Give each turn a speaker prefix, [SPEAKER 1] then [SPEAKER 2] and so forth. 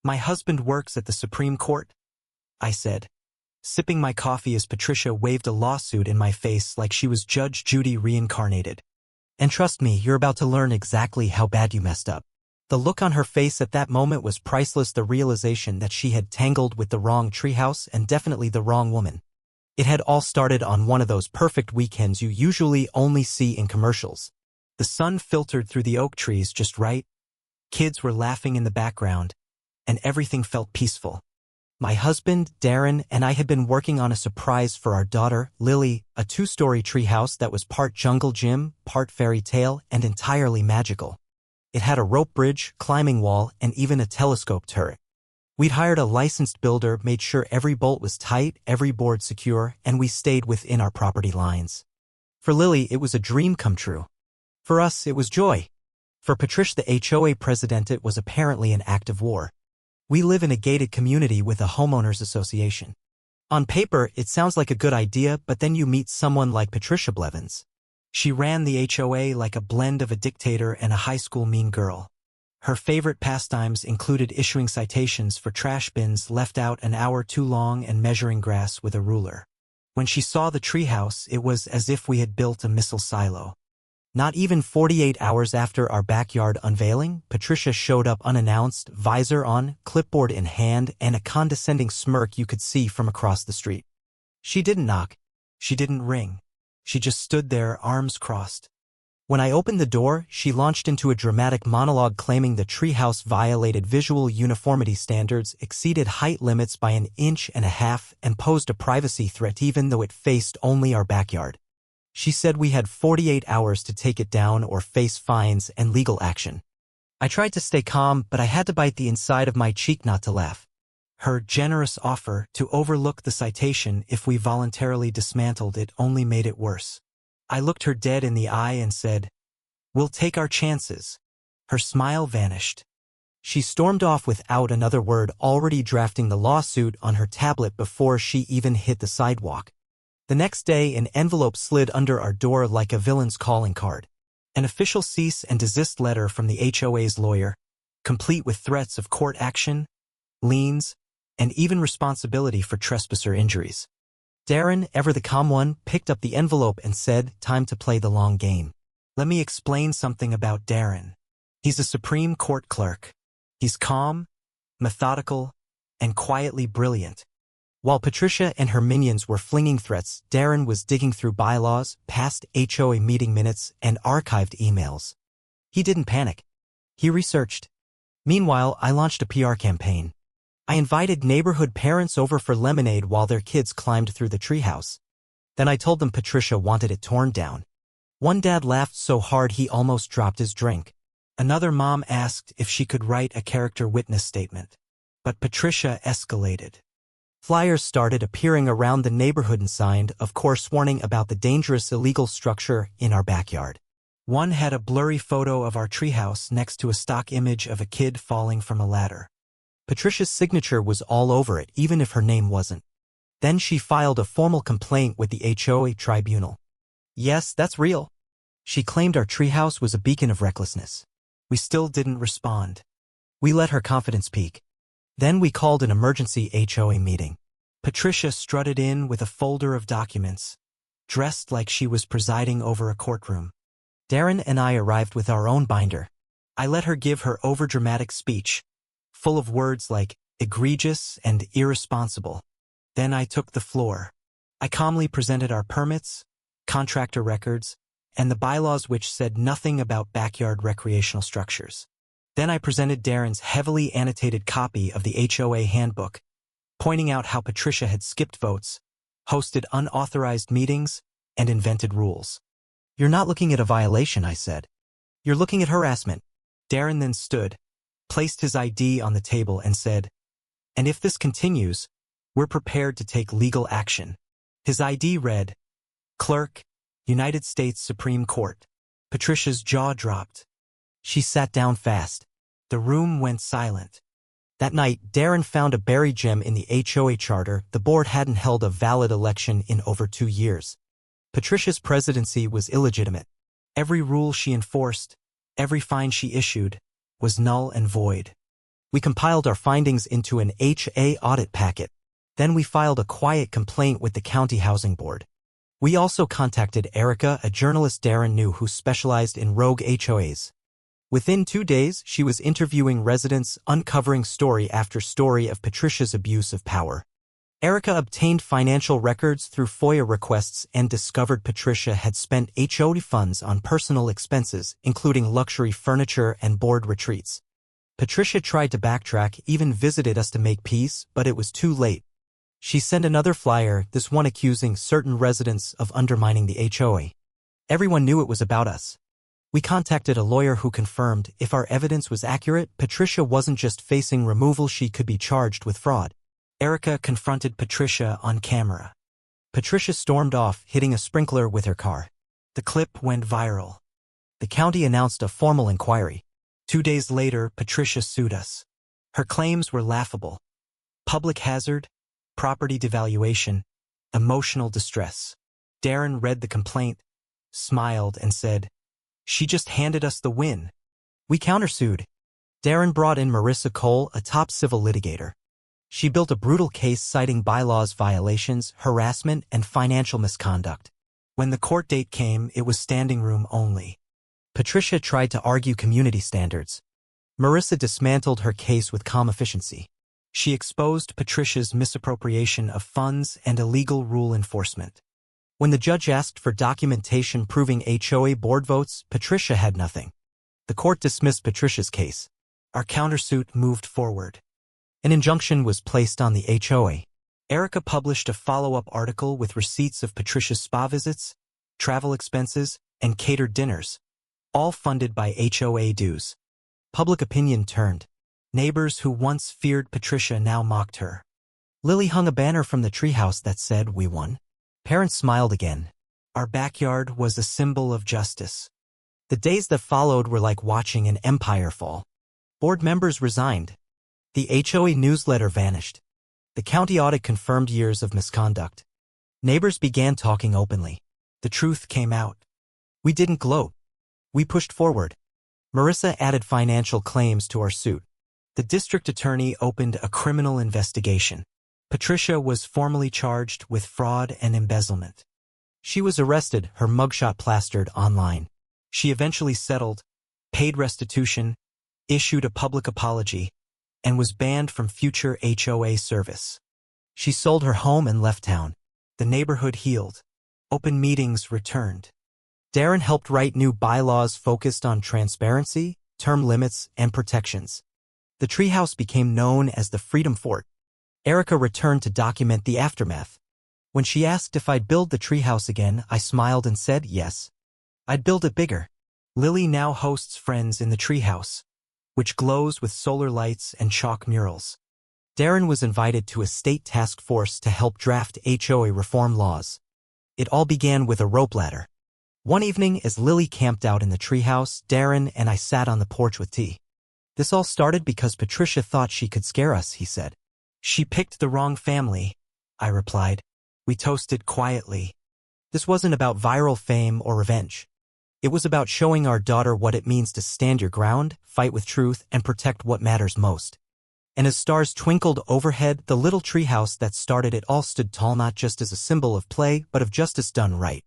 [SPEAKER 1] My husband works at the Supreme Court, I said, sipping my coffee as Patricia waved a lawsuit in my face like she was Judge Judy reincarnated. And trust me, you're about to learn exactly how bad you messed up. The look on her face at that moment was priceless, the realization that she had tangled with the wrong treehouse and definitely the wrong woman. It had all started on one of those perfect weekends you usually only see in commercials. The sun filtered through the oak trees just right, kids were laughing in the background, and everything felt peaceful. My husband, Darren, and I had been working on a surprise for our daughter, Lily, a 2-story treehouse that was part jungle gym, part fairy tale, and entirely magical. It had a rope bridge, climbing wall, and even a telescope turret. We'd hired a licensed builder, made sure every bolt was tight, every board secure, and we stayed within our property lines. For Lily, it was a dream come true. For us, it was joy. For Patricia, the HOA president, it was apparently an act of war. We live in a gated community with a homeowners association. On paper, it sounds like a good idea, but then you meet someone like Patricia Blevins. She ran the HOA like a blend of a dictator and a high school mean girl. Her favorite pastimes included issuing citations for trash bins left out an hour too long and measuring grass with a ruler. When she saw the treehouse, it was as if we had built a missile silo. Not even 48 hours after our backyard unveiling, Patricia showed up unannounced, visor on, clipboard in hand, and a condescending smirk you could see from across the street. She didn't knock. She didn't ring. She just stood there, arms crossed. When I opened the door, she launched into a dramatic monologue claiming the treehouse violated visual uniformity standards, exceeded height limits by 1.5 inches, and posed a privacy threat even though it faced only our backyard. She said we had 48 hours to take it down or face fines and legal action. I tried to stay calm, but I had to bite the inside of my cheek not to laugh. Her generous offer to overlook the citation if we voluntarily dismantled it only made it worse. I looked her dead in the eye and said, "We'll take our chances." Her smile vanished. She stormed off without another word, already drafting the lawsuit on her tablet before she even hit the sidewalk. The next day, an envelope slid under our door like a villain's calling card. An official cease and desist letter from the HOA's lawyer, complete with threats of court action, liens, and even responsibility for trespasser injuries. Darren, ever the calm one, picked up the envelope and said, "Time to play the long game." Let me explain something about Darren. He's a Supreme Court clerk. He's calm, methodical, and quietly brilliant. While Patricia and her minions were flinging threats, Darren was digging through bylaws, past HOA meeting minutes, and archived emails. He didn't panic. He researched. Meanwhile, I launched a PR campaign. I invited neighborhood parents over for lemonade while their kids climbed through the treehouse. Then I told them Patricia wanted it torn down. One dad laughed so hard he almost dropped his drink. Another mom asked if she could write a character witness statement. But Patricia escalated. Flyers started appearing around the neighborhood and signed, of course, warning about the dangerous illegal structure in our backyard. One had a blurry photo of our treehouse next to a stock image of a kid falling from a ladder. Patricia's signature was all over it, even if her name wasn't. Then she filed a formal complaint with the HOA tribunal. Yes, that's real. She claimed our treehouse was a beacon of recklessness. We still didn't respond. We let her confidence peak. Then we called an emergency HOA meeting. Patricia strutted in with a folder of documents, dressed like she was presiding over a courtroom. Darren and I arrived with our own binder. I let her give her overdramatic speech, full of words like egregious and irresponsible. Then I took the floor. I calmly presented our permits, contractor records, and the bylaws which said nothing about backyard recreational structures. Then I presented Darren's heavily annotated copy of the HOA handbook, pointing out how Patricia had skipped votes, hosted unauthorized meetings, and invented rules. "You're not looking at a violation," I said. "You're looking at harassment." Darren then stood, placed his ID on the table, and said, "And if this continues, we're prepared to take legal action." His ID read, "Clerk, United States Supreme Court." Patricia's jaw dropped. She sat down fast. The room went silent. That night, Darren found a buried gem in the HOA charter. The board hadn't held a valid election in over 2 years. Patricia's presidency was illegitimate. Every rule she enforced, every fine she issued, was null and void. We compiled our findings into an HA audit packet. Then we filed a quiet complaint with the county housing board. We also contacted Erica, a journalist Darren knew who specialized in rogue HOAs. Within 2 days, she was interviewing residents, uncovering story after story of Patricia's abuse of power. Erica obtained financial records through FOIA requests and discovered Patricia had spent HOA funds on personal expenses, including luxury furniture and board retreats. Patricia tried to backtrack, even visited us to make peace, but it was too late. She sent another flyer, this one accusing certain residents of undermining the HOA. Everyone knew it was about us. We contacted a lawyer who confirmed if our evidence was accurate, Patricia wasn't just facing removal, she could be charged with fraud. Erica confronted Patricia on camera. Patricia stormed off, hitting a sprinkler with her car. The clip went viral. The county announced a formal inquiry. 2 days later, Patricia sued us. Her claims were laughable. Public hazard, property devaluation, emotional distress. Darren read the complaint, smiled, and said, "She just handed us the win." We countersued. Darren brought in Marissa Cole, a top civil litigator. She built a brutal case citing bylaws violations, harassment, and financial misconduct. When the court date came, it was standing room only. Patricia tried to argue community standards. Marissa dismantled her case with calm efficiency. She exposed Patricia's misappropriation of funds and illegal rule enforcement. When the judge asked for documentation proving HOA board votes, Patricia had nothing. The court dismissed Patricia's case. Our countersuit moved forward. An injunction was placed on the HOA. Erica published a follow-up article with receipts of Patricia's spa visits, travel expenses, and catered dinners, all funded by HOA dues. Public opinion turned. Neighbors who once feared Patricia now mocked her. Lily hung a banner from the treehouse that said, "We won." Parents smiled again. Our backyard was a symbol of justice. The days that followed were like watching an empire fall. Board members resigned. The HOA newsletter vanished. The county audit confirmed years of misconduct. Neighbors began talking openly. The truth came out. We didn't gloat. We pushed forward. Marissa added financial claims to our suit. The district attorney opened a criminal investigation. Patricia was formally charged with fraud and embezzlement. She was arrested, her mugshot plastered online. She eventually settled, paid restitution, issued a public apology, and was banned from future HOA service. She sold her home and left town. The neighborhood healed. Open meetings returned. Darren helped write new bylaws focused on transparency, term limits, and protections. The treehouse became known as the Freedom Fort. Erica returned to document the aftermath. When she asked if I'd build the treehouse again, I smiled and said yes. I'd build it bigger. Lily now hosts friends in the treehouse, which glows with solar lights and chalk murals. Darren was invited to a state task force to help draft HOA reform laws. It all began with a rope ladder. One evening, as Lily camped out in the treehouse, Darren and I sat on the porch with tea. "This all started because Patricia thought she could scare us," he said. "She picked the wrong family," I replied. We toasted quietly. This wasn't about viral fame or revenge. It was about showing our daughter what it means to stand your ground, fight with truth, and protect what matters most. And as stars twinkled overhead, the little treehouse that started it all stood tall, not just as a symbol of play, but of justice done right.